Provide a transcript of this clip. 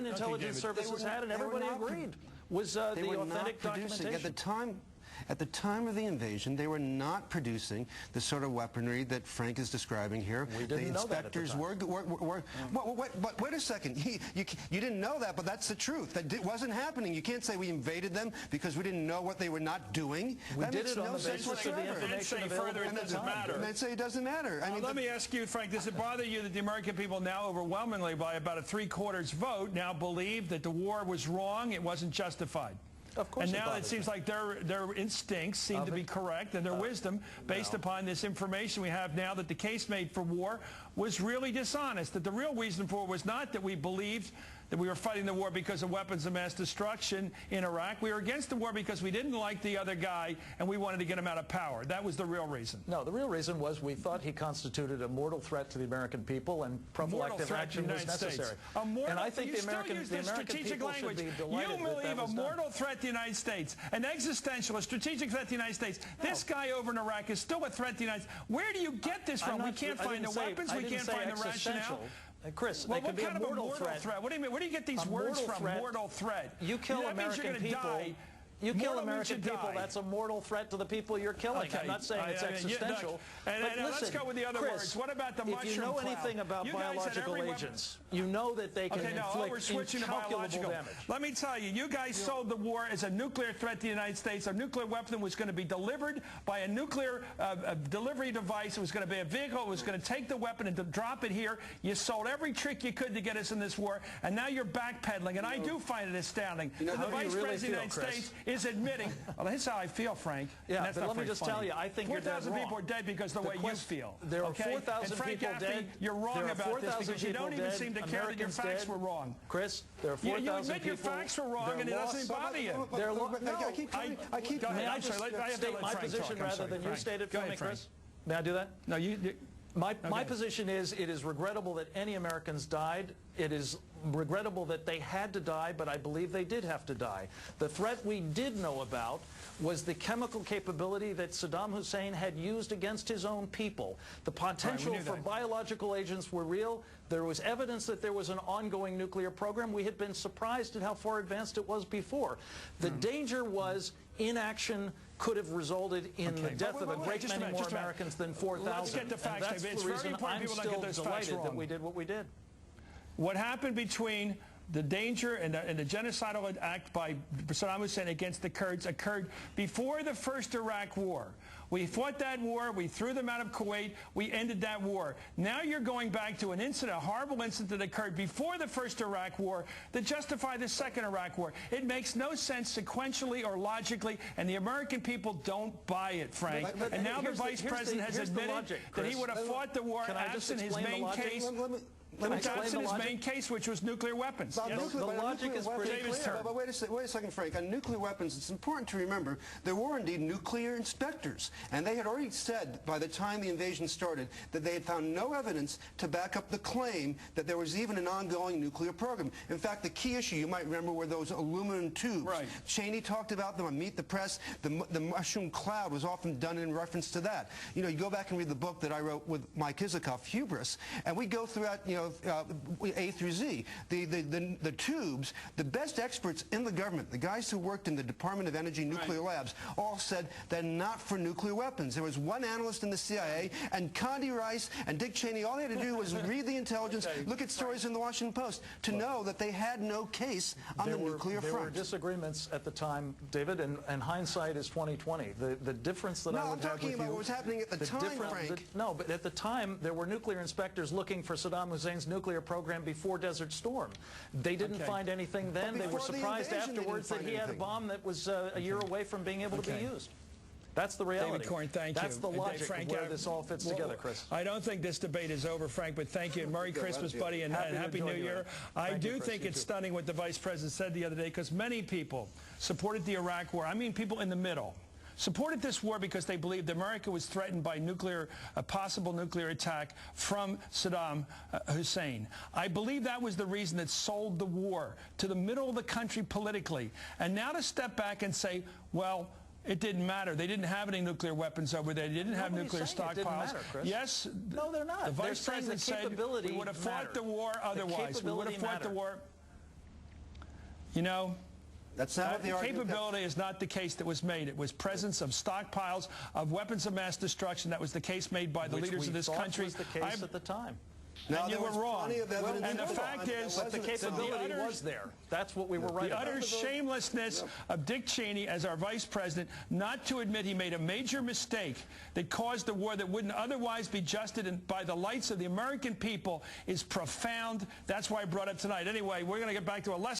intelligence services had, and everybody agreed, was the authentic documentation. At the time of the invasion, they were not producing the sort of weaponry that Frank is describing here. We didn't know that at the time. Wait a second. You didn't know that, but that's the truth. That wasn't happening. You can't say we invaded them because we didn't know what they were not doing. We did it on the basis of the information available at the time. And they'd say it doesn't matter. I mean, let me ask you, Frank, does it bother you that the American people now overwhelmingly, by about a 3/4 vote, now believe that the war was wrong, it wasn't justified? Of course. And now it seems like their instincts seem to be correct, and their wisdom, based upon this information we have now, that the case made for war was really dishonest, that the real reason for it was not that we believed that we were fighting the war because of weapons of mass destruction in Iraq. We were against the war because we didn't like the other guy and we wanted to get him out of power. That was the real reason. No, the real reason was we thought he constituted a mortal threat to the American people, and prophylactic action was necessary. And I think the American people should be delighted. You believe a mortal threat to the United States, an existential, a strategic threat to the United States. No. This guy over in Iraq is still a threat to the United States. Where do you get this from? We can't find the weapons. We can't find the rationale. Chris, well, what kind of a mortal threat? What do you mean? Where do you get these words from? Mortal threat. You kill American people. You kill American people, that's a mortal threat to the people you're killing. Okay. I'm not saying it's existential. But listen, let's go with the other words. What about the mushroom cloud? If you know anything about biological agents, you know that they can inflict incalculable damage. Let me tell you, you guys sold the war as a nuclear threat to the United States. A nuclear weapon was going to be delivered by a nuclear delivery device. It was going to be a vehicle. It was going to take the weapon and to drop it here. You sold every trick you could to get us in this war, and now you're backpedaling. And I do find it astounding that the Vice President of the United States is admitting, well, that's how I feel, Frank. Yeah, but let me just tell you, I think you're dead wrong. 4,000 people are dead because of the way you feel. There are 4,000 people dead. You're wrong about this because you don't even seem to care that your facts were wrong. Chris, there are 4,000 people. You admit your facts were wrong and it doesn't bother you. I keep. May I just state my position rather than you state it for me, Chris? May I do that? No, you. My position is it is regrettable that any Americans died. It is regrettable that they had to die, but I believe they did have to die. The threat we did know about was the chemical capability that Saddam Hussein had used against his own people. The potential for biological agents were real. There was evidence that there was an ongoing nuclear program. We had been surprised at how far advanced it was before. The danger was inaction could have resulted in the death of a great many more Americans than 4,000. Let's get the facts. That's the reason I'm still delighted that we did what we did. What happened between the danger and the genocidal act by Saddam Hussein against the Kurds occurred before the first Iraq war. We fought that war. We threw them out of Kuwait. We ended that war. Now you're going back to an incident, a horrible incident that occurred before the first Iraq war that justified the second Iraq war. It makes no sense sequentially or logically, and the American people don't buy it, Frank. And now the Vice President has admitted that he would have fought the war absent his main case. His main case, which was nuclear weapons. Yes. The logic is pretty clear. But wait a second, Frank. On nuclear weapons, it's important to remember there were indeed nuclear inspectors. And they had already said, by the time the invasion started, that they had found no evidence to back up the claim that there was even an ongoing nuclear program. In fact, the key issue, you might remember, were those aluminum tubes. Right. Cheney talked about them on Meet the Press. The mushroom cloud was often done in reference to that. You know, you go back and read the book that I wrote with Mike Isikoff, Hubris, and we go throughout, you know, A through Z. The tubes, the best experts in the government, the guys who worked in the Department of Energy nuclear labs, all said they're not for nuclear weapons. There was one analyst in the CIA, and Condi Rice and Dick Cheney, all they had to do was read the intelligence, look at stories in the Washington Post, to know that they had no case on the nuclear front. There were disagreements at the time, David, and hindsight is 2020. The difference that I would have with you... No, I'm talking about what was happening at the time, Frank. No, but at the time, there were nuclear inspectors looking for Saddam Hussein's nuclear program before Desert Storm. They didn't find anything then. They were surprised afterwards that he had a bomb that was a year away from being able to be used. That's the reality. David Corn, thank you. That's the logic of where this all fits together, Chris. I don't think this debate is over, Frank, but thank you. Merry Christmas, buddy, and Happy New Year. I do think it's stunning what the Vice President said the other day, because many people supported the Iraq War. I mean people in the middle. Supported this war because they believed America was threatened by a possible nuclear attack from Saddam Hussein. I believe that was the reason that sold the war to the middle of the country politically. And now to step back and say, well, it didn't matter. They didn't have any nuclear weapons over there. They didn't have nuclear stockpiles. It didn't matter, Chris. Yes. No, they're not. The Vice President said we would have fought the war otherwise. We would have fought the war. You know, That's not what the argument. capability is not the case that was made. It was presence of stockpiles of weapons of mass destruction. That was the case made by the leaders of this country. Which was the case at the time. Now, and you were wrong. And the fact is that the capability was there. That's what we were right about. The utter shamelessness of Dick Cheney as our vice president not to admit he made a major mistake that caused a war that wouldn't otherwise be justified by the lights of the American people is profound. That's why I brought it up tonight. Anyway, we're going to get back to a lesson.